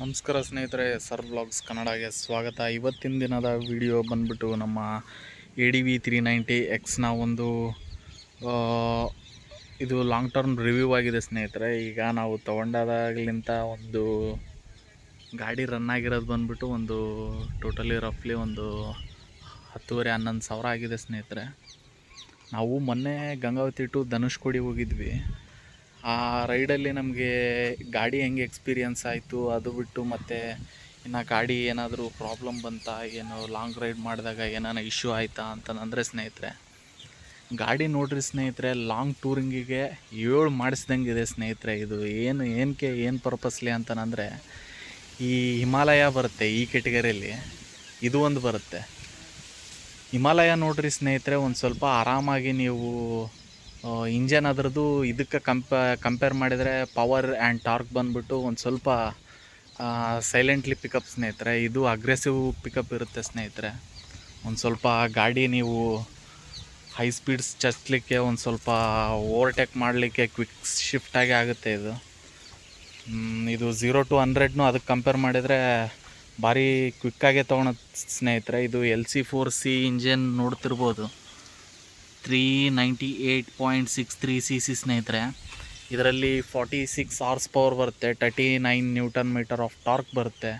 ನಮಸ್ಕಾರ ಸ್ನೇಹಿತರೆ, sir blogs ಕನ್ನಡಗೆ ಸ್ವಾಗತ. ಇವತ್ತಿನ ದಿನದ ವಿಡಿಯೋ ಬಂದ್ಬಿಟ್ಟು ನಮ್ಮ ADV 390 Xನ ಒಂದು ಇದು ಲಾಂಗ್ ಟರ್ಮ್ ರಿವ್ಯೂ ಆಗಿದೆ ಸ್ನೇಹಿತರೆ. ಈಗ ನಾವು ತೊಗೊಂಡಾದಾಗಲಿಂತ ಒಂದು ಗಾಡಿ ರನ್ ಆಗಿರೋದು ಬಂದ್ಬಿಟ್ಟು ಒಂದು ಟೋಟಲಿ ರಫ್ಲಿ ಒಂದು 10,500-11 ಸಾವಿರ ಆಗಿದೆ ಸ್ನೇಹಿತರೆ. ನಾವು ಮೊನ್ನೆ ಗಂಗಾವತಿ ಟು ಧನುಷ್ಕೋಡಿ ಹೋಗಿದ್ವಿ. ಆ ರೈಡಲ್ಲಿ ನಮಗೆ ಗಾಡಿ ಹೆಂಗೆ ಎಕ್ಸ್ಪೀರಿಯನ್ಸ್ ಆಯಿತು ಅದು ಬಿಟ್ಟು, ಮತ್ತು ಇನ್ನು ಗಾಡಿ ಏನಾದರೂ ಪ್ರಾಬ್ಲಮ್ ಬಂತಾ, ಏನು ಲಾಂಗ್ ರೈಡ್ ಮಾಡಿದಾಗ ಏನಾನ ಇಶ್ಯೂ ಆಯಿತಾ ಅಂತಂದರೆ ಸ್ನೇಹಿತರೆ, ಗಾಡಿ ನೋಡ್ರಿ ಸ್ನೇಹಿತರೆ, ಲಾಂಗ್ ಟೂರಿಂಗಿಗೆ 7 ಮಾಡಿಸ್ದಂಗೆ ಇದೆ ಸ್ನೇಹಿತರೆ. ಇದು ಏನು ಪರ್ಪಸ್ಲಿ ಅಂತಂದರೆ, ಈ ಹಿಮಾಲಯ ಬರುತ್ತೆ ಈ ಕೆಟಗರಿಯಲ್ಲಿ, ಇದು ಒಂದು ಬರುತ್ತೆ. ಹಿಮಾಲಯ ನೋಡ್ರಿ ಸ್ನೇಹಿತರೆ, ಒಂದು ಸ್ವಲ್ಪ ಆರಾಮಾಗಿ ನೀವು ಇಂಜನ್ ಅದರದ್ದು ಇದಕ್ಕೆ ಕಂಪೇರ್ ಮಾಡಿದರೆ ಪವರ್ ಆ್ಯಂಡ್ ಟಾರ್ಕ್ ಬಂದುಬಿಟ್ಟು ಒಂದು ಸ್ವಲ್ಪ ಸೈಲೆಂಟ್ಲಿ ಪಿಕಪ್ ಸ್ನೇಹಿತರೆ. ಇದು ಅಗ್ರೆಸಿವ್ ಪಿಕಪ್ ಇರುತ್ತೆ ಸ್ನೇಹಿತರೆ. ಒಂದು ಸ್ವಲ್ಪ ಗಾಡಿ ನೀವು ಹೈ ಸ್ಪೀಡ್ಸ್ ಚಲಿಸಲಿಕ್ಕೆ, ಒಂದು ಸ್ವಲ್ಪ ಓವರ್ಟೇಕ್ ಮಾಡಲಿಕ್ಕೆ ಕ್ವಿಕ್ ಶಿಫ್ಟಾಗಿ ಆಗುತ್ತೆ ಇದು. 0 to 100 ಅದಕ್ಕೆ ಕಂಪೇರ್ ಮಾಡಿದರೆ ಭಾರಿ ಕ್ವಿಕ್ಕಾಗೆ ತೊಗೊಳೋದು ಸ್ನೇಹಿತರೆ. ಇದು LC4C ಇಂಜನ್ ನೋಡ್ತಿರ್ಬೋದು, 398.63 cc ಸ್ನೇಹಿತರೆ. ಇದರಲ್ಲಿ 46 ಹಾರ್ಸ್ ಪವರ್ ಬರುತ್ತೆ, 39 ನ್ಯೂಟನ್ ಮೀಟರ್ ಆಫ್ ಟಾರ್ಕ್ ಬರುತ್ತೆ.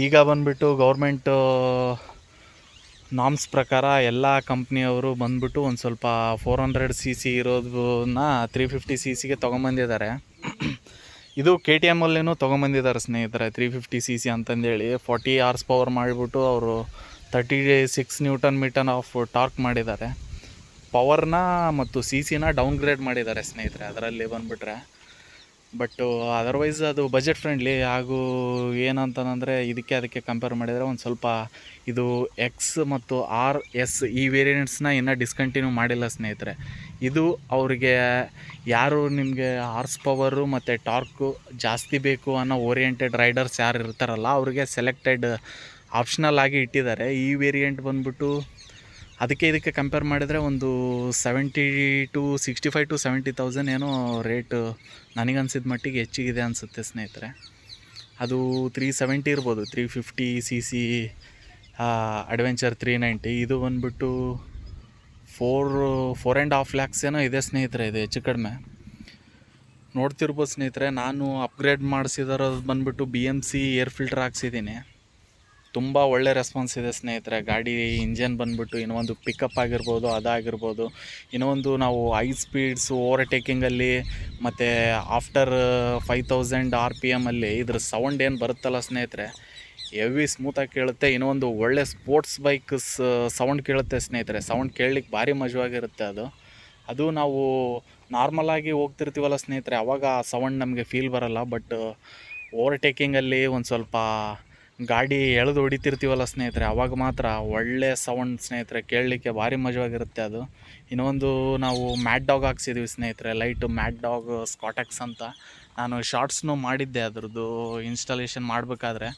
ಈಗ ಬಂದುಬಿಟ್ಟು ಗೌರ್ಮೆಂಟ್ ನಾಮ್ಸ್ ಪ್ರಕಾರ ಎಲ್ಲ ಕಂಪ್ನಿಯವರು ಬಂದುಬಿಟ್ಟು ಒಂದು ಸ್ವಲ್ಪ 400 cc ಇರೋದನ್ನ 350 cc ತೊಗೊಂಬಂದಿದ್ದಾರೆ. ಇದು KTM ಅಲ್ಲಿನೂ ತೊಗೊಂಬಂದಿದ್ದಾರೆ ಸ್ನೇಹಿತರೆ, 350 cc ಅಂತಂದೇಳಿ 40 ಹಾರ್ಸ್ ಪವರ್ ಮಾಡಿಬಿಟ್ಟು ಅವರು 36 ನ್ಯೂಟನ್ ಮೀಟರ್ ಆಫ್ ಟಾರ್ಕ್ ಮಾಡಿದ್ದಾರೆ. ಪವರ್ನ ಮತ್ತು CCನ ಡೌನ್ಗ್ರೇಡ್ ಮಾಡಿದ್ದಾರೆ ಸ್ನೇಹಿತರೆ ಅದರಲ್ಲಿ ಬಂದುಬಿಟ್ರೆ. ಬಟ್ಟು ಅದರ್ವೈಸ್ ಅದು ಬಜೆಟ್ ಫ್ರೆಂಡ್ಲಿ. ಹಾಗೂ ಏನಂತಂದರೆ, ಅದಕ್ಕೆ ಕಂಪೇರ್ ಮಾಡಿದರೆ ಒಂದು ಸ್ವಲ್ಪ ಇದು X ಮತ್ತು RS ಈ ವೇರಿಯಂಟ್ಸ್ನ ಇನ್ನೂ ಡಿಸ್ಕಂಟಿನ್ಯೂ ಮಾಡಿಲ್ಲ ಸ್ನೇಹಿತರೆ. ಇದು ಅವರಿಗೆ ಯಾರು ನಿಮಗೆ ಹಾರ್ಸ್ ಪವರು ಮತ್ತು ಟಾರ್ಕು ಜಾಸ್ತಿ ಬೇಕು ಅನ್ನೋ ಓರಿಯೆಂಟೆಡ್ ರೈಡರ್ಸ್ ಯಾರು ಇರ್ತಾರಲ್ಲ, ಅವ್ರಿಗೆ ಸೆಲೆಕ್ಟೆಡ್ ಆಪ್ಷನಲ್ ಆಗಿ ಇಟ್ಟಿದ್ದಾರೆ. ಈ ವೇರಿಯಂಟ್ ಬಂದುಬಿಟ್ಟು ಇದಕ್ಕೆ ಕಂಪೇರ್ ಮಾಡಿದರೆ ಒಂದು 65 to 70,000 ಏನೋ ರೇಟು ನನಗನ್ಸಿದ ಮಟ್ಟಿಗೆ ಹೆಚ್ಚಿಗಿದೆ ಅನಿಸುತ್ತೆ ಸ್ನೇಹಿತರೆ. ಅದು 370 ಇರ್ಬೋದು, 350 cc ಅಡ್ವೆಂಚರ್ 390. ಇದು ಬಂದುಬಿಟ್ಟು 4.5 lakhs ಏನೋ ಇದೆ ಸ್ನೇಹಿತರೆ. ಇದು ಹೆಚ್ಚು ಕಡಿಮೆ ನೋಡ್ತಿರ್ಬೋದು ಸ್ನೇಹಿತರೆ. ನಾನು ಅಪ್ಗ್ರೇಡ್ ಮಾಡಿಸಿರೋದು ಬಂದುಬಿಟ್ಟು BMC ಏರ್ ಫಿಲ್ಟರ್ ಹಾಕ್ಸಿದ್ದೀನಿ. ತುಂಬ ಒಳ್ಳೆ ರೆಸ್ಪಾನ್ಸ್ ಇದೆ ಸ್ನೇಹಿತರೆ. ಗಾಡಿ ಇಂಜನ್ ಬಂದುಬಿಟ್ಟು ಇನ್ನೊಂದು ಪಿಕಪ್ ಆಗಿರ್ಬೋದು, ಅದಾಗಿರ್ಬೋದು. ಇನ್ನೊಂದು ನಾವು ಹೈ ಸ್ಪೀಡ್ಸು ಓವರ್ಟೇಕಿಂಗಲ್ಲಿ ಮತ್ತು ಆಫ್ಟರ್ 5000 RPM ಅಲ್ಲಿ ಇದ್ರ ಸೌಂಡ್ ಏನು ಬರುತ್ತಲ್ಲ ಸ್ನೇಹಿತರೆ, ಹೆವಿ ಸ್ಮೂತಾಗಿ ಕೇಳುತ್ತೆ. ಇನ್ನೊಂದು ಒಳ್ಳೆ ಸ್ಪೋರ್ಟ್ಸ್ ಬೈಕ್ ಸೌಂಡ್ ಕೇಳುತ್ತೆ ಸ್ನೇಹಿತರೆ. ಸೌಂಡ್ ಕೇಳಲಿಕ್ಕೆ ಭಾರಿ ಮಜವಾಗಿರುತ್ತೆ ಅದು ನಾವು ನಾರ್ಮಲಾಗಿ ಹೋಗ್ತಿರ್ತೀವಲ್ಲ ಸ್ನೇಹಿತರೆ, ಆವಾಗ ಆ ಸೌಂಡ್ ನಮಗೆ ಫೀಲ್ ಬರೋಲ್ಲ. ಬಟ್ ಓವರ್ಟೇಕಿಂಗಲ್ಲಿ ಒಂದು ಸ್ವಲ್ಪ ಗಾಡಿ ಎಳೆದು ಹೊಡಿತಿರ್ತೀವಲ್ಲ ಸ್ನೇಹಿತರೆ, ಆವಾಗ ಮಾತ್ರ ಒಳ್ಳೆ ಸೌಂಡ್ ಸ್ನೇಹಿತರೆ, ಕೇಳಲಿಕ್ಕೆ ಭಾರಿ ಮಜವಾಗಿರುತ್ತೆ ಅದು. ಇನ್ನೊಂದು ನಾವು ಮ್ಯಾಡ್ ಡಾಗ್ ಹಾಕ್ಸಿದ್ದೀವಿ ಸ್ನೇಹಿತರೆ, ಲೈಟು ಮ್ಯಾಡ್ ಡಾಗ್ ಸ್ಕಾಟೆಕ್ಸ್ ಅಂತ. ನಾನು ಶಾರ್ಟ್ಸ್ನೂ ಮಾಡಿದ್ದೆ ಅದರದ್ದು ಇನ್ಸ್ಟಾಲೇಷನ್ ಮಾಡಬೇಕಾದ್ರೆ.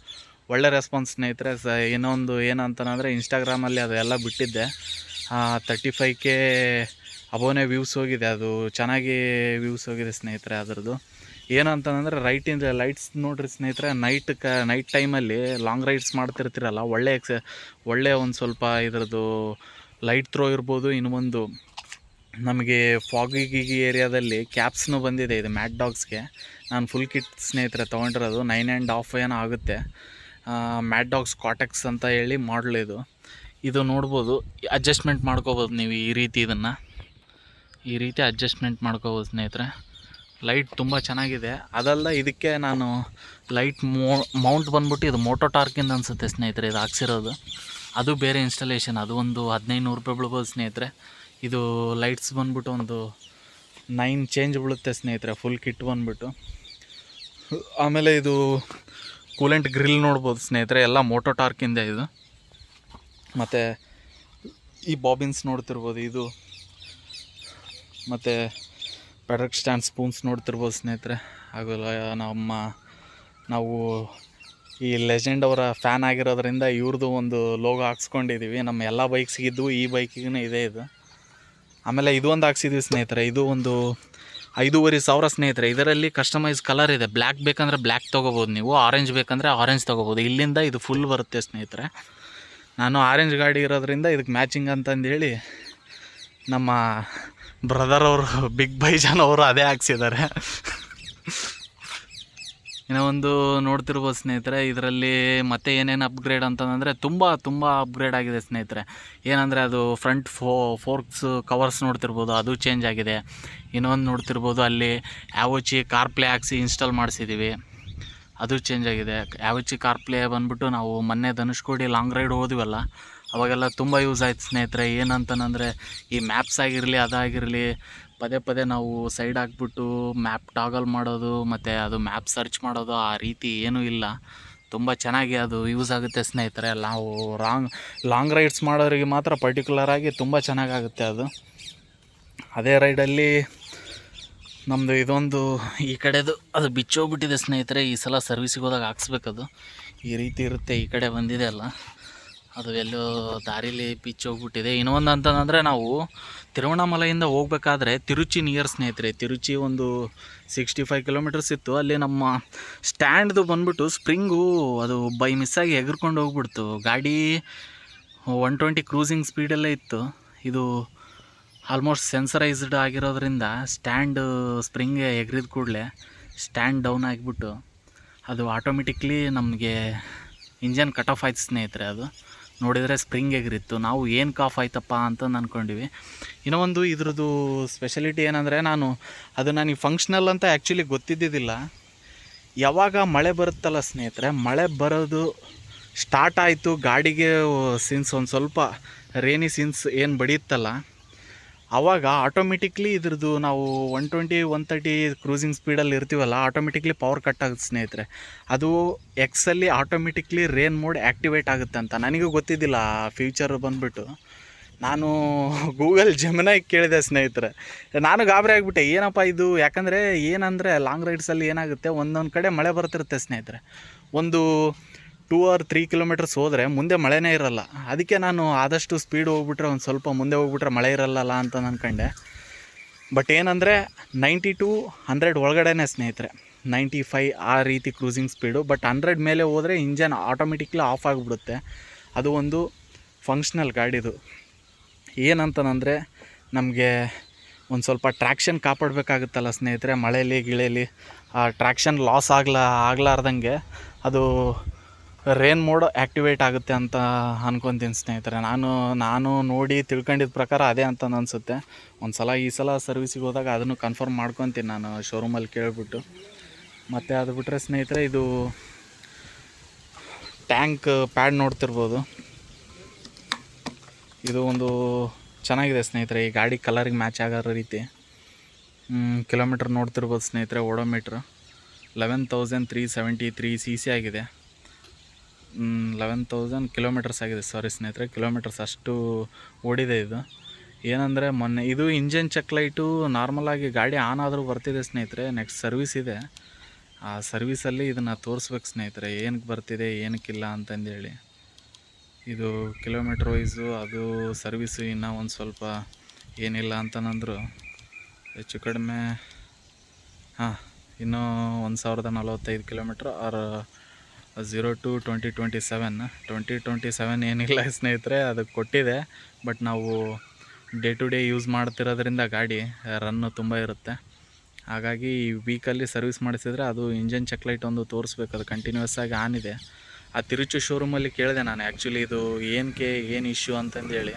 ಒಳ್ಳೆ ರೆಸ್ಪಾನ್ಸ್ ಸ್ನೇಹಿತರೆ. ಇನ್ನೊಂದು ಏನಂತಂದರೆ, ಇನ್ಸ್ಟಾಗ್ರಾಮಲ್ಲಿ ಅದೆಲ್ಲ ಬಿಟ್ಟಿದ್ದೆ, 35K ಅಬೋನೇ ವ್ಯೂಸ್ ಹೋಗಿದೆ. ಅದು ಚೆನ್ನಾಗಿ ವ್ಯೂಸ್ ಹೋಗಿದೆ ಸ್ನೇಹಿತರೆ ಅದರದ್ದು. ಏನಂತಂದರೆ, ಲೈಟ್ಸ್ ನೋಡ್ರಿ ಸ್ನೇಹಿತರೆ, ನೈಟ್ ಟೈಮಲ್ಲಿ ಲಾಂಗ್ ರೈಡ್ಸ್ ಮಾಡ್ತಿರ್ತೀರಲ್ಲ, ಒಳ್ಳೆ ಒಂದು ಸ್ವಲ್ಪ ಇದರದ್ದು ಲೈಟ್ ಥ್ರೋ ಇರ್ಬೋದು. ಇನ್ನೊಂದು ನಮಗೆ ಫಾಗಿ ಏರಿಯಾದಲ್ಲಿ ಕ್ಯಾಪ್ಸ್ನೂ ಬಂದಿದೆ ಇದು ಮ್ಯಾಡ್ ಡಾಗ್ಸ್ಗೆ. ನಾನು ಫುಲ್ ಕಿಟ್ ಸ್ನೇಹಿತರೆ ತೊಗೊಂಡಿರೋದು, 9.5 ಏನೋ ಆಗುತ್ತೆ. ಮ್ಯಾಡ್ ಡಾಗ್ಸ್ ಕಾಟೆಕ್ಸ್ ಅಂತ ಹೇಳಿ ಮಾಡಲ್ ಇದು ನೋಡ್ಬೋದು. ಅಡ್ಜಸ್ಟ್ಮೆಂಟ್ ಮಾಡ್ಕೋಬೋದು ನೀವು ಈ ರೀತಿ ಅಡ್ಜಸ್ಟ್ಮೆಂಟ್ ಮಾಡ್ಕೋಬೋದು ಸ್ನೇಹಿತರೆ. ಲೈಟ್ ತುಂಬ ಚೆನ್ನಾಗಿದೆ. ಅದಲ್ಲ, ಇದಕ್ಕೆ ನಾನು ಲೈಟ್ ಮೌಂಟ್ ಬಂದ್ಬಿಟ್ಟು ಇದು ಮೋಟೋ ಟಾರ್ಕಿಂದ ಅನಿಸುತ್ತೆ ಸ್ನೇಹಿತರೆ ಇದು ಹಾಕ್ಸಿರೋದು. ಅದು ಬೇರೆ ಇನ್ಸ್ಟಾಲೇಷನ್, ಅದು ಒಂದು 1500 ರೂಪಾಯಿ ಬೀಳ್ಬೋದು ಸ್ನೇಹಿತರೆ. ಇದು ಲೈಟ್ಸ್ ಬಂದ್ಬಿಟ್ಟು ಒಂದು 9 ಚೇಂಜ್ ಬೀಳುತ್ತೆ ಸ್ನೇಹಿತರೆ, ಫುಲ್ ಕಿಟ್ ಬಂದ್ಬಿಟ್ಟು. ಆಮೇಲೆ ಇದು ಕೂಲೆಂಟ್ ಗ್ರಿಲ್ ನೋಡ್ಬೋದು ಸ್ನೇಹಿತರೆ, ಎಲ್ಲ ಮೋಟೋ ಟಾರ್ಕಿಂದ ಇದು. ಮತ್ತು ಈ ಬಾಬಿನ್ಸ್ ನೋಡ್ತಿರ್ಬೋದು ಇದು, ಮತ್ತು ಪೆಡ್ರಕ್ ಸ್ಟ್ಯಾಂಡ್ ಸ್ಪೂನ್ಸ್ ನೋಡ್ತಿರ್ಬೋದು ಸ್ನೇಹಿತರೆ. ಹಾಗೂ ನಾವು ಈ ಲೆಜೆಂಡ್ ಅವರ ಫ್ಯಾನ್ ಆಗಿರೋದ್ರಿಂದ ಇವ್ರದ್ದು ಒಂದು ಲೋಗೋ ಹಾಕ್ಸ್ಕೊಂಡಿದ್ದೀವಿ. ನಮ್ಮ ಎಲ್ಲ ಬೈಕ್ಸಿಗಿದ್ದು ಈ ಬೈಕಿಗೂ ಇದೆ ಇದು. ಆಮೇಲೆ ಇದು ಒಂದು ಹಾಕ್ಸಿದ್ದೀವಿ ಸ್ನೇಹಿತರೆ. ಇದು ಒಂದು 5,500 ಸ್ನೇಹಿತರೆ. ಇದರಲ್ಲಿ ಕಸ್ಟಮೈಸ್ ಕಲರ್ ಇದೆ. ಬ್ಲ್ಯಾಕ್ ಬೇಕಂದರೆ ಬ್ಲ್ಯಾಕ್ ತೊಗೋಬೋದು ನೀವು, ಆರೆಂಜ್ ಬೇಕಂದರೆ ಆರೆಂಜ್ ತೊಗೋಬೋದು. ಇಲ್ಲಿಂದ ಇದು ಫುಲ್ ಬರುತ್ತೆ ಸ್ನೇಹಿತರೆ. ನಾನು ಆರೆಂಜ್ ಗಾಡಿ ಇರೋದ್ರಿಂದ ಇದಕ್ಕೆ ಮ್ಯಾಚಿಂಗ್ ಅಂತಂದೇಳಿ ನಮ್ಮ ಬ್ರದರ್ ಅವರು ಬಿಗ್ ಬೈಜಾನ್ ಅವರು ಅದೇ ಹಾಕ್ಸಿದ್ದಾರೆ. ಇನ್ನೂ ಒಂದು ನೋಡ್ತಿರ್ಬೋದು ಸ್ನೇಹಿತರೆ, ಇದರಲ್ಲಿ ಮತ್ತೆ ಏನೇನು ಅಪ್ಗ್ರೇಡ್ ಅಂತಂದರೆ ತುಂಬ ಅಪ್ಗ್ರೇಡ್ ಆಗಿದೆ ಸ್ನೇಹಿತರೆ. ಏನಂದರೆ ಅದು ಫ್ರಂಟ್ ಫೋರ್ಕ್ಸ್ ಕವರ್ಸ್ ನೋಡ್ತಿರ್ಬೋದು, ಅದು ಚೇಂಜ್ ಆಗಿದೆ. ಇನ್ನೊಂದು ನೋಡ್ತಿರ್ಬೋದು, ಅಲ್ಲಿ ಯಾವಚ್ಚಿ ಕಾರ್ಪ್ಲೇ ಹಾಕ್ಸಿ ಇನ್ಸ್ಟಾಲ್ ಮಾಡಿಸಿದ್ದೀವಿ, ಅದು ಚೇಂಜ್ ಆಗಿದೆ. ಯಾವಚ್ಚಿ ಕಾರ್ಪ್ಲೇ ಬಂದುಬಿಟ್ಟು ನಾವು ಮೊನ್ನೆ ಧನುಷ್ಕೋಡಿ ಲಾಂಗ್ ರೈಡ್ ಹೋದ್ವಲ್ಲ, ಅವಾಗೆಲ್ಲ ತುಂಬ ಯೂಸ್ ಆಯ್ತು ಸ್ನೇಹಿತರೆ. ಏನಂತಂದರೆ ಈ ಮ್ಯಾಪ್ಸ್ ಆಗಿರಲಿ ಅದಾಗಿರಲಿ, ಪದೇ ನಾವು ಸೈಡ್ ಹಾಕ್ಬಿಟ್ಟು ಮ್ಯಾಪ್ ಟಾಗಲ್ ಮಾಡೋದು ಮತ್ತು ಅದು ಮ್ಯಾಪ್ ಸರ್ಚ್ ಮಾಡೋದು ಆ ರೀತಿ ಏನೂ ಇಲ್ಲ. ತುಂಬ ಚೆನ್ನಾಗಿ ಅದು ಯೂಸ್ ಆಗುತ್ತೆ ಸ್ನೇಹಿತರೆ. ನಾವು ಲಾಂಗ್ ರೈಡ್ಸ್ ಮಾಡೋರಿಗೆ ಮಾತ್ರ ಪರ್ಟಿಕ್ಯುಲರಾಗಿ ತುಂಬ ಚೆನ್ನಾಗಾಗುತ್ತೆ ಅದು. ಅದೇ ರೈಡಲ್ಲಿ ನಮ್ಮದು ಇದೊಂದು ಈ ಕಡೆದು ಅದು ಬಿಚ್ಚೋಗ್ಬಿಟ್ಟಿದೆ ಸ್ನೇಹಿತರೆ. ಈ ಸಲ ಸರ್ವಿಸಿಗೆ ಹೋದಾಗ ಹಾಕ್ಸ್ಬೇಕದು. ಈ ರೀತಿ ಇರುತ್ತೆ. ಈ ಕಡೆ ಬಂದಿದೆ ಅಲ್ಲ, ಅದು ಎಲ್ಲೋ ದಾರಿಲಿ ಬಿಚ್ಚೋಗ್ಬಿಟ್ಟಿದೆ. ಇನ್ನೊಂದು ಅಂತಂದರೆ ನಾವು ತಿರುವಣ್ಣಾಮಲೆಯಿಂದ ಹೋಗ್ಬೇಕಾದ್ರೆ ತಿರುಚಿ ನಿಯರ್ ಸ್ನೇಹಿತರೆ. ತಿರುಚಿ ಒಂದು 65 ಕಿಲೋಮೀಟರ್ಸ್ ಇತ್ತು. ಅಲ್ಲಿ ನಮ್ಮ ಸ್ಟ್ಯಾಂಡ್ದು ಬಂದ್ಬಿಟ್ಟು ಸ್ಪ್ರಿಂಗು ಅದು ಬೈ ಮಿಸ್ಸಾಗಿ ಎಗರ್ಕೊಂಡು ಹೋಗ್ಬಿಡ್ತು. ಗಾಡಿ 120 ಕ್ರೂಸಿಂಗ್ ಸ್ಪೀಡಲ್ಲೇ ಇತ್ತು. ಇದು ಆಲ್ಮೋಸ್ಟ್ ಸೆನ್ಸರೈಸ್ಡ್ ಆಗಿರೋದ್ರಿಂದ ಸ್ಟ್ಯಾಂಡ್ ಸ್ಪ್ರಿಂಗ್ ಎಗರಿದ ಕೂಡಲೇ ಸ್ಟ್ಯಾಂಡ್ ಡೌನ್ ಆಗಿಬಿಟ್ಟು ಅದು ಆಟೋಮೆಟಿಕ್ಲಿ ನಮಗೆ ಇಂಜನ್ ಕಟ್ ಆಫ್ ಆಯ್ತು ಸ್ನೇಹಿತರೆ. ಅದು ನೋಡಿದರೆ ಸ್ಪ್ರಿಂಗ್ ಎಗರಿತ್ತು. ನಾವು ಏನು ಕಾಫ್ ಆಯ್ತಪ್ಪ ಅಂತ ಅಂದ್ಕೊಂಡ್ವಿ. ಇನ್ನೂ ಒಂದು ಇದ್ರದ್ದು ಸ್ಪೆಷಲಿಟಿ ಏನಂದರೆ, ಅದು ನನಗೆ ಫಂಕ್ಷನಲ್ ಅಂತ ಆ್ಯಕ್ಚುಲಿ ಗೊತ್ತಿದ್ದಿದ್ದಿಲ್ಲ. ಯಾವಾಗ ಮಳೆ ಬರುತ್ತಲ್ಲ ಸ್ನೇಹಿತರೆ, ಮಳೆ ಬರೋದು ಸ್ಟಾರ್ಟ್ ಆಯಿತು ಗಾಡಿಗೆ ಸಿನ್ಸ್ ಒಂದು ಸ್ವಲ್ಪ ರೇನಿ ಸಿನ್ಸ್ ಏನು ಬಡಿಯುತ್ತಲ್ಲ, ಆವಾಗ ಆಟೋಮೆಟಿಕ್ಲಿ ಇದ್ರದ್ದು ನಾವು 120 130 ಕ್ರೂಸಿಂಗ್ ಸ್ಪೀಡಲ್ಲಿ ಇರ್ತೀವಲ್ಲ, ಆಟೋಮೆಟಿಕ್ಲಿ ಪವರ್ ಕಟ್ ಆಗುತ್ತೆ ಸ್ನೇಹಿತರೆ. ಅದು ಎಕ್ಸಲ್ಲಿ ಆಟೋಮೆಟಿಕ್ಲಿ ರೇನ್ ಮೋಡ್ ಆ್ಯಕ್ಟಿವೇಟ್ ಆಗುತ್ತೆ ಅಂತ ನನಗೂ ಗೊತ್ತಿದ್ದಿಲ್ಲ. ಆ ಫ್ಯೂಚರ್ ಬಂದುಬಿಟ್ಟು ನಾನು ಗೂಗಲ್ ಜೆಮಿನಾಗಿ ಕೇಳಿದೆ ಸ್ನೇಹಿತರೆ. ನಾನು ಗಾಬರಿ ಆಗಿಬಿಟ್ಟೆ, ಏನಪ್ಪ ಇದು. ಯಾಕಂದರೆ ಏನಂದರೆ ಲಾಂಗ್ ರೈಡ್ಸಲ್ಲಿ ಏನಾಗುತ್ತೆ, ಒಂದೊಂದು ಕಡೆ ಮಳೆ ಬರ್ತಿರುತ್ತೆ ಸ್ನೇಹಿತರೆ. ಒಂದು 2 or 3 ಕಿಲೋಮೀಟರ್ಸ್ ಹೋದರೆ ಮುಂದೆ ಮಳೆನೇ ಇರಲ್ಲ. ಅದಕ್ಕೆ ನಾನು ಆದಷ್ಟು ಸ್ಪೀಡ್ ಹೋಗ್ಬಿಟ್ರೆ, ಒಂದು ಸ್ವಲ್ಪ ಮುಂದೆ ಹೋಗ್ಬಿಟ್ರೆ ಮಳೆ ಇರಲ್ಲ ಅಂತ ಅಂದ್ಕೊಂಡೆ. ಬಟ್ ಏನಂದರೆ 90 to 100 ಒಳಗಡೆನೇ ಸ್ನೇಹಿತರೆ. 95 ಆ ರೀತಿ ಕ್ರೂಸಿಂಗ್ ಸ್ಪೀಡು. ಬಟ್ 100 ಮೇಲೆ ಹೋದರೆ ಇಂಜನ್ ಆಟೋಮೆಟಿಕ್ಲಿ ಆಫ್ ಆಗಿಬಿಡುತ್ತೆ. ಅದು ಒಂದು ಫಂಕ್ಷನಲ್ ಗಾಡಿದು. ಏನಂತಂದರೆ ನಮಗೆ ಒಂದು ಸ್ವಲ್ಪ ಟ್ರ್ಯಾಕ್ಷನ್ ಕಾಪಾಡಬೇಕಾಗುತ್ತಲ್ಲ ಸ್ನೇಹಿತರೆ. ಮಳೆಯಲ್ಲಿ ಗಿಳೆಯಲ್ಲಿ ಆ ಟ್ರ್ಯಾಕ್ಷನ್ ಲಾಸ್ ಆಗಲಾರ್ದಂಗೆ ಅದು ರೇನ್ ಮೋಡ್ ಆ್ಯಕ್ಟಿವೇಟ್ ಆಗುತ್ತೆ ಅಂತ ಅನ್ಕೊತೀನಿ ಸ್ನೇಹಿತರೆ. ನಾನು ನೋಡಿ ತಿಳ್ಕೊಂಡಿದ್ದ ಪ್ರಕಾರ ಅದೇ ಅಂತ ಅನಿಸುತ್ತೆ. ಈ ಸಲ ಸರ್ವಿಸಿಗೆ ಹೋದಾಗ ಅದನ್ನು ಕನ್ಫರ್ಮ್ ಮಾಡ್ಕೊತೀನಿ ನಾನು ಶೋರೂಮಲ್ಲಿ ಕೇಳಿಬಿಟ್ಟು. ಮತ್ತು ಅದು ಬಿಟ್ಟರೆ ಸ್ನೇಹಿತರೆ, ಇದು ಟ್ಯಾಂಕ್ ಪ್ಯಾಡ್ ನೋಡ್ತಿರ್ಬೋದು. ಇದು ಒಂದು ಚೆನ್ನಾಗಿದೆ ಸ್ನೇಹಿತರೆ. ಈ ಗಾಡಿ ಕಲರಿಗೆ ಮ್ಯಾಚ್ ಆಗೋ ರೀತಿ. ಕಿಲೋಮೀಟ್ರ್ ನೋಡ್ತಿರ್ಬೋದು ಸ್ನೇಹಿತರೆ. ಓಡೋಮೀಟ್ರ್ 11,373 cc ಆಗಿದೆ. 11,000 ಕಿಲೋಮೀಟರ್ಸ್ ಆಗಿದೆ. ಸಾರಿ ಸ್ನೇಹಿತರೆ, ಕಿಲೋಮೀಟರ್ಸ್ ಅಷ್ಟು ಓಡಿದೆ ಇದು. ಏನಂದರೆ ಮೊನ್ನೆ ಇದು ಇಂಜನ್ ಚೆಕ್ ಲೈಟು ನಾರ್ಮಲಾಗಿ ಗಾಡಿ ಆನ್ ಆದರೂ ಬರ್ತಿದೆ ಸ್ನೇಹಿತರೆ. ನೆಕ್ಸ್ಟ್ ಸರ್ವಿಸ್ ಇದೆ, ಆ ಸರ್ವಿಸಲ್ಲಿ ಇದನ್ನು ತೋರಿಸ್ಬೇಕು ಸ್ನೇಹಿತರೆ, ಏನಕ್ಕೆ ಬರ್ತಿದೆ ಏನಕ್ಕಿಲ್ಲ ಅಂತಂದೇಳಿ. ಇದು ಕಿಲೋಮೀಟ್ರ್ ವೈಸು ಅದು ಸರ್ವಿಸು ಇನ್ನೂ ಒಂದು ಸ್ವಲ್ಪ ಏನಿಲ್ಲ ಅಂತಂದ್ರು ಹೆಚ್ಚು ಕಡಿಮೆ ಇನ್ನೂ 1,045 ಕಿಲೋಮೀಟ್ರ್ ಆರ್ 0 to 2027 ಏನಿಲ್ಲ ಸ್ನೇಹಿತರೆ, ಅದಕ್ಕೆ ಕೊಟ್ಟಿದೆ. ಬಟ್ ನಾವು ಡೇ ಟು ಡೇ ಯೂಸ್ ಮಾಡ್ತಿರೋದ್ರಿಂದ ಗಾಡಿ ರನ್ನು ತುಂಬ ಇರುತ್ತೆ. ಹಾಗಾಗಿ ಈ ವೀಕಲ್ಲಿ ಸರ್ವಿಸ್ ಮಾಡಿಸಿದ್ರೆ ಅದು ಇಂಜನ್ ಚೆಕ್ ಲೈಟ್ ಒಂದು ತೋರಿಸ್ಬೇಕು. ಅದು ಕಂಟಿನ್ಯೂಸ್ ಆಗಿ ಆನ್ ಇದೆ. ಆ ತಿರುಚು ಶೋರೂಮಲ್ಲಿ ಕೇಳಿದೆ ನಾನು ಆ್ಯಕ್ಚುಲಿ ಇದು ಏನು ಇಶ್ಯೂ ಅಂತಂದೇಳಿ.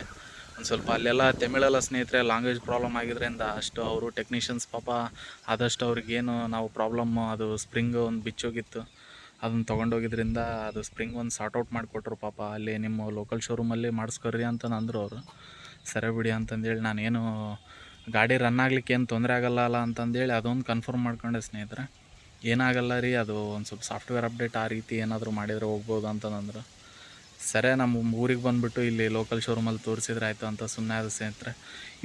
ಒಂದು ಸ್ವಲ್ಪ ಅಲ್ಲೆಲ್ಲ ತಮಿಳೆಲ್ಲ ಸ್ನೇಹಿತರೆ ಲ್ಯಾಂಗ್ವೇಜ್ ಪ್ರಾಬ್ಲಮ್ ಆಗಿದ್ದರಿಂದ ಅಷ್ಟು ಅವರು ಟೆಕ್ನಿಷಿಯನ್ಸ್ ಪಾಪ ಆದಷ್ಟು ಅವ್ರಿಗೇನು ನಾವು ಪ್ರಾಬ್ಲಮ್ಮು ಅದು ಸ್ಪ್ರಿಂಗ್ ಒಂದು ಬಿಚ್ಚೋಗಿತ್ತು, ಅದನ್ನು ತೊಗೊಂಡೋಗಿದ್ರಿಂದ ಅದು ಸ್ಪ್ರಿಂಗ್ ಒಂದು ಸಾರ್ಟ್ಔಟ್ ಮಾಡಿಕೊಟ್ರು ಪಾಪ. ಅಲ್ಲಿ ನಿಮ್ಮ ಲೋಕಲ್ ಶೋರೂಮಲ್ಲಿ ಮಾಡಿಸ್ಕೊಡ್ರಿ ಅಂತ ಅಂದರು ಅವರು. ಸರಿ ಬಿಡಿ ಅಂತಂದೇಳಿ ನಾನೇನು ಗಾಡಿ ರನ್ ಆಗ್ಲಿಕ್ಕೆ ಏನು ತೊಂದರೆ ಆಗಲ್ಲ ಅಂತಂದೇಳಿ ಅದೊಂದು ಕನ್ಫರ್ಮ್ ಮಾಡ್ಕೊಂಡೆ ಸ್ನೇಹಿತರೆ. ಏನಾಗಲ್ಲ ರೀ, ಅದು ಒಂದು ಸ್ವಲ್ಪ ಸಾಫ್ಟ್ವೇರ್ ಅಪ್ಡೇಟ್ ಆ ರೀತಿ ಏನಾದರೂ ಮಾಡಿದರೆ ಹೋಗ್ಬೋದು ಅಂತಂದ್ರೆ ಸರಿ ನಮ್ಮ ಊರಿಗೆ ಬಂದುಬಿಟ್ಟು ಇಲ್ಲಿ ಲೋಕಲ್ ಶೋರೂಮಲ್ಲಿ ತೋರಿಸಿದ್ರೆ ಆಯಿತು ಅಂತ ಸುಮ್ಮನೆ ಅದು ಸ್ನೇಹಿತರೆ.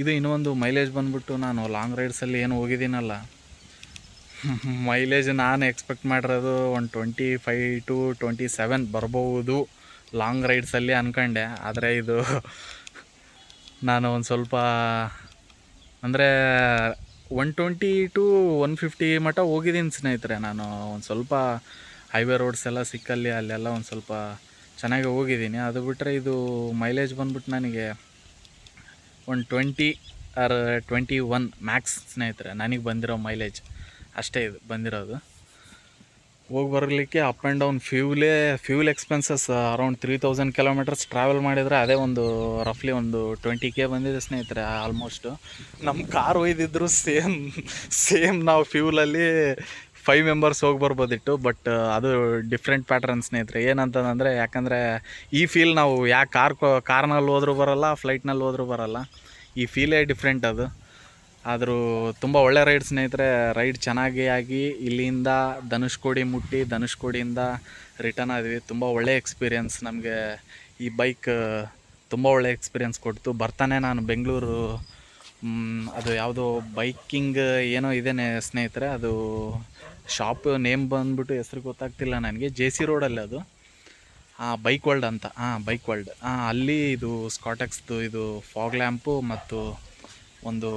ಇದು ಇನ್ನೊಂದು ಮೈಲೇಜ್ ಬಂದುಬಿಟ್ಟು ನಾನು ಲಾಂಗ್ ರೈಡ್ಸಲ್ಲಿ ಏನು ಹೋಗಿದ್ದೀನಲ್ಲ, ಮೈಲೇಜ್ ನಾನು ಎಕ್ಸ್ಪೆಕ್ಟ್ ಮಾಡಿರೋದು ಒಂದು 25 to 27 ಬರ್ಬೋದು ಲಾಂಗ್ ರೈಡ್ಸಲ್ಲಿ ಅಂದ್ಕೊಂಡೆ. ಆದರೆ ಇದು ನಾನು ಒಂದು ಸ್ವಲ್ಪ ಅಂದರೆ 120 ಟು 150 ಮಟ್ಟ ಹೋಗಿದ್ದೀನಿ ಸ್ನೇಹಿತರೆ. ನಾನು ಒಂದು ಸ್ವಲ್ಪ ಹೈವೇ ರೋಡ್ಸ್ ಎಲ್ಲ ಸಿಕ್ಕಲ್ಲಿ ಅಲ್ಲೆಲ್ಲ ಒಂದು ಸ್ವಲ್ಪ ಚೆನ್ನಾಗಿ ಹೋಗಿದ್ದೀನಿ. ಅದು ಬಿಟ್ಟರೆ ಇದು ಮೈಲೇಜ್ ಬಂದ್ಬಿಟ್ಟು ನನಗೆ 120 ಆರ್ 21 ಮ್ಯಾಕ್ಸ್ ಸ್ನೇಹಿತರೆ ನನಗೆ ಬಂದಿರೋ ಮೈಲೇಜ್ ಅಷ್ಟೇ ಇದು ಬಂದಿರೋದು. ಹೋಗಿ ಬರಲಿಕ್ಕೆ up and down fuel expenses around 3000 kilometres travel ಮಾಡಿದರೆ ಅದೇ ಒಂದು ರಫ್ಲಿ ಒಂದು 20K ಬಂದಿದೆ ಸ್ನೇಹಿತರೆ ಆಲ್ಮೋಸ್ಟು. ನಮ್ಮ ಕಾರ್ ಒಯ್ದಿದ್ರು ಸೇಮ್ ನಾವು ಫ್ಯೂಲಲ್ಲಿ 5 ಮೆಂಬರ್ಸ್ ಹೋಗಿ ಬರ್ಬೋದಿತ್ತು. ಬಟ್ ಅದು ಡಿಫ್ರೆಂಟ್ ಪ್ಯಾಟ್ರನ್ ಸ್ನೇಹಿತರೆ. ಏನಂತಂದರೆ ಯಾಕಂದರೆ ಈ ಫೀಲ್ ನಾವು ಕಾರ್ನಲ್ಲಿ ಹೋದ್ರೂ ಬರೋಲ್ಲ, ಫ್ಲೈಟ್ನಲ್ಲಿ ಹೋದ್ರೂ ಬರೋಲ್ಲ. ಈ ಫೀಲೇ ಡಿಫ್ರೆಂಟ್ ಅದು. ಆದರೂ ತುಂಬ ಒಳ್ಳೆ ರೈಡ್ ಸ್ನೇಹಿತರೆ. ರೈಡ್ ಚೆನ್ನಾಗಿ ಆಗಿ ಇಲ್ಲಿಂದ ಧನುಷ್ಕೋಡಿ ಮುಟ್ಟಿ ಧನುಷ್ಕೋಡಿಯಿಂದ ರಿಟರ್ನ್ ಆದ್ವಿ. ತುಂಬ ಒಳ್ಳೆ ಎಕ್ಸ್ಪೀರಿಯನ್ಸ್ ನಮಗೆ ಈ ಬೈಕ್ ತುಂಬ ಒಳ್ಳೆ ಎಕ್ಸ್ಪೀರಿಯನ್ಸ್ ಕೊಡ್ತು. ಬರ್ತಾನೆ ನಾನು ಬೆಂಗಳೂರು ಅದು ಯಾವುದೋ ಬೈಕಿಂಗ್ ಏನೋ ಇದೆ ಸ್ನೇಹಿತರೆ, ಅದು ಶಾಪ್ ನೇಮ್ ಬಂದ್ಬಿಟ್ಟು ಹೆಸ್ರು ಗೊತ್ತಾಗ್ತಿಲ್ಲ ನನಗೆ. JC ರೋಡಲ್ಲಿ ಅದು ಬೈಕ್ ವರ್ಲ್ಡ್ ಅಂತ. ಬೈಕ್ ವರ್ಲ್ಡ್ ಅಲ್ಲಿ ಇದು ಸ್ಕಾಟೆಕ್ಸ್ದು ಇದು ಫಾಗ್ ಲ್ಯಾಂಪು ಮತ್ತು ಒಂದು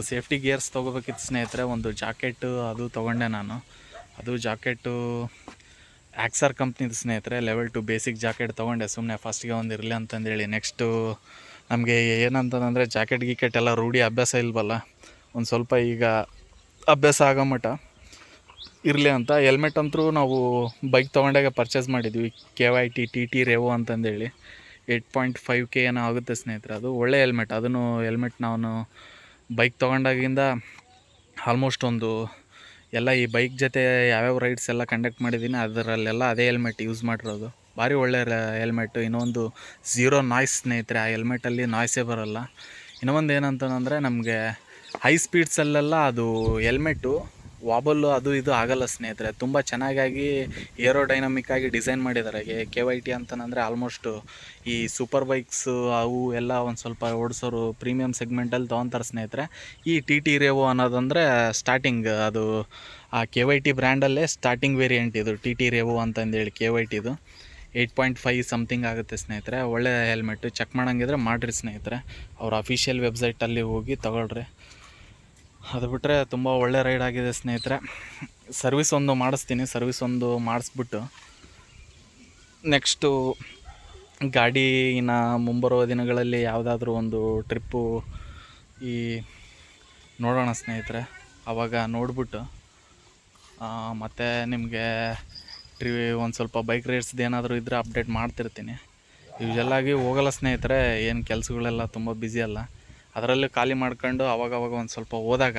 ಸೇಫ್ಟಿ ಗೇರ್ಸ್ ತೊಗೋಬೇಕಿತ್ತು ಸ್ನೇಹಿತರೆ. ಒಂದು ಜಾಕೆಟ್ಟು ಅದು ತೊಗೊಂಡೆ ನಾನು. ಅದು ಜಾಕೆಟ್ಟು ಆಕ್ಸರ್ ಕಂಪ್ನಿದು ಸ್ನೇಹಿತರೆ. ಲೆವೆಲ್ 2 ಬೇಸಿಕ್ ಜಾಕೆಟ್ ತೊಗೊಂಡೆ ಸುಮ್ಮನೆ ಫಸ್ಟಿಗೆ ಒಂದು ಇರಲಿ ಅಂತಂದೇಳಿ. ನೆಕ್ಸ್ಟು ನಮಗೆ ಏನಂತಂದರೆ ಜಾಕೆಟ್ ಎಲ್ಲ ರೂಢಿ ಅಭ್ಯಾಸ ಇಲ್ವಲ್ಲ, ಒಂದು ಸ್ವಲ್ಪ ಈಗ ಅಭ್ಯಾಸ ಆಗೋ ಮಟ್ಟ ಇರಲಿ ಅಂತ ಹೆಲ್ಮೆಟ್ ಅಂತೂ ನಾವು ಬೈಕ್ ತೊಗೊಂಡಾಗ ಪರ್ಚೇಸ್ ಮಾಡಿದ್ವಿ. KYT TT ರೇವೋ ಅಂತಂದೇಳಿ 8.5K ಏನೋ ಆಗುತ್ತೆ ಸ್ನೇಹಿತರೆ. ಅದು ಒಳ್ಳೆ ಹೆಲ್ಮೆಟ್. ಅದನ್ನು ಹೆಲ್ಮೆಟ್ ನಾನು ಬೈಕ್ ತೊಗೊಂಡಾಗಿಂದ ಆಲ್ಮೋಸ್ಟ್ ಒಂದು ಎಲ್ಲ ಈ ಬೈಕ್ ಜೊತೆ ಯಾವ್ಯಾವ ರೈಡ್ಸ್ ಎಲ್ಲ ಕಂಡಕ್ಟ್ ಮಾಡಿದ್ದೀನಿ ಅದರಲ್ಲೆಲ್ಲ ಅದೇ ಹೆಲ್ಮೆಟ್ ಯೂಸ್ ಮಾಡಿರೋದು. ಭಾರಿ ಒಳ್ಳೆ ಹೆಲ್ಮೆಟ್ಟು. ಇನ್ನೊಂದು ಝೀರೋ ನಾಯ್ಸ್ ಸ್ನೇಹಿತರೆ. ಆ ಹೆಲ್ಮೆಟಲ್ಲಿ ನಾಯ್ಸೇ ಬರೋಲ್ಲ. ಇನ್ನೊಂದು ಏನಂತಂದರೆ ನಮಗೆ ಹೈ ಸ್ಪೀಡ್ಸಲ್ಲೆಲ್ಲ ಅದು ಹೆಲ್ಮೆಟ್ಟು ವಾಬಲ್ಲು ಅದು ಇದು ಆಗಲ್ಲ ಸ್ನೇಹಿತರೆ. ತುಂಬ ಚೆನ್ನಾಗಿ ಏರೋಡೈನಮಿಕ್ ಆಗಿ ಡಿಸೈನ್ ಮಾಡಿದ್ದಾರೆ. KYT ಅಂತಂದರೆ ಆಲ್ಮೋಸ್ಟು ಈ ಸೂಪರ್ ಬೈಕ್ಸು ಅವು ಎಲ್ಲ ಒಂದು ಸ್ವಲ್ಪ ಓಡಿಸೋರು ಪ್ರೀಮಿಯಮ್ ಸೆಗ್ಮೆಂಟಲ್ಲಿ ತೊಗೊತಾರೆ ಸ್ನೇಹಿತರೆ. ಈ TT ರೇವೋ ಅನ್ನೋದಂದರೆ ಸ್ಟಾರ್ಟಿಂಗ್ ಅದು ಆ KYT ಬ್ರ್ಯಾಂಡಲ್ಲೇ ಸ್ಟಾರ್ಟಿಂಗ್ ವೇರಿಯಂಟ್ ಇದು TT ರೇವೋ ಅಂತಂದೇಳಿ. KYTದು 8.5 ಸಮಥಿಂಗ್ ಆಗುತ್ತೆ ಸ್ನೇಹಿತರೆ. ಒಳ್ಳೆ ಹೆಲ್ಮೆಟ್ಟು. ಚೆಕ್ ಮಾಡೋಂಗಿದ್ರೆ ಮಾಡಿರಿ ಸ್ನೇಹಿತರೆ. ಅವ್ರ ಅಫಿಷಿಯಲ್ ವೆಬ್ಸೈಟಲ್ಲಿ ಹೋಗಿ ತೊಗೊಳ್ರಿ. ಅದು ಬಿಟ್ಟರೆ ತುಂಬ ಒಳ್ಳೆ ರೈಡ್ ಆಗಿದೆ ಸ್ನೇಹಿತರೆ. ಸರ್ವಿಸ್ ಒಂದು ಮಾಡಿಸ್ಬಿಟ್ಟು ನೆಕ್ಸ್ಟು ಗಾಡಿನ ಮುಂಬರುವ ದಿನಗಳಲ್ಲಿ ಯಾವುದಾದ್ರೂ ಒಂದು ಟ್ರಿಪ್ಪು ನೋಡೋಣ ಸ್ನೇಹಿತರೆ. ಆವಾಗ ನೋಡಿಬಿಟ್ಟು ಮತ್ತು ನಿಮಗೆ ಒಂದು ಸ್ವಲ್ಪ ಬೈಕ್ ರೈಡ್ಸ್ದು ಏನಾದರೂ ಇದ್ದರೆ ಅಪ್ಡೇಟ್ ಮಾಡ್ತಿರ್ತೀನಿ. ಯೂಶಲಾಗಿ ಹೋಗಲ್ಲ ಸ್ನೇಹಿತರೆ, ಏನು ಕೆಲಸಗಳೆಲ್ಲ ತುಂಬ ಬ್ಯುಸಿ ಅಲ್ಲ. ಅದರಲ್ಲೂ ಖಾಲಿ ಮಾಡ್ಕೊಂಡು ಅವಾಗವಾಗ ಒಂದು ಸ್ವಲ್ಪ ಹೋದಾಗ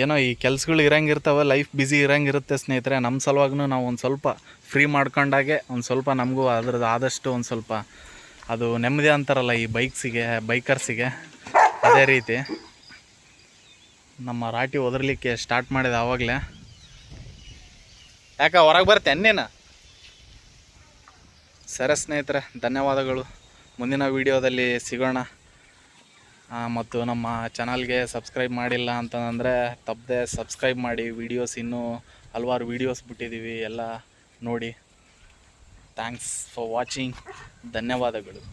ಏನೋ ಈ ಕೆಲಸಗಳು ಇರೋಂಗಿರ್ತಾವೆ, ಲೈಫ್ ಬ್ಯುಸಿ ಇರೋಂಗಿರುತ್ತೆ ಸ್ನೇಹಿತರೆ. ನಮ್ಮ ಸಲುವಾಗೂ ನಾವು ಒಂದು ಸ್ವಲ್ಪ ಫ್ರೀ ಮಾಡ್ಕೊಂಡಾಗೆ ಒಂದು ಸ್ವಲ್ಪ ನಮಗೂ ಅದ್ರದ್ದು ಆದಷ್ಟು ಒಂದು ಸ್ವಲ್ಪ ಅದು ನೆಮ್ಮದಿ ಅಂತಾರಲ್ಲ ಈ ಬೈಕರ್ಸಿಗೆ, ಅದೇ ರೀತಿ ನಮ್ಮ ರಾಟಿ ಒದರ್ಲಿಕ್ಕೆ ಸ್ಟಾರ್ಟ್ ಮಾಡಿದೆ ಆವಾಗಲೇ. ಯಾಕೆ ಹೊರಗೆ ಬರ್ತೇನೆ ನೀನು? ಸರಿ ಸ್ನೇಹಿತರೆ, ಧನ್ಯವಾದಗಳು. ಮುಂದಿನ ವೀಡಿಯೋದಲ್ಲಿ ಸಿಗೋಣ. ಮತ್ತು ನಮ್ಮ ಚಾನಲ್ಗೆ ಸಬ್ಸ್ಕ್ರೈಬ್ ಮಾಡಿಲ್ಲ ಅಂತಂದರೆ ತಪ್ಪದೆ ಸಬ್ಸ್ಕ್ರೈಬ್ ಮಾಡಿ. ವೀಡಿಯೋಸ್ ಇನ್ನೂ ಹಲವಾರು ವೀಡಿಯೋಸ್ ಬಿಟ್ಟಿದ್ದೀವಿ, ಎಲ್ಲ ನೋಡಿ. Thanks for watching. ಧನ್ಯವಾದಗಳು.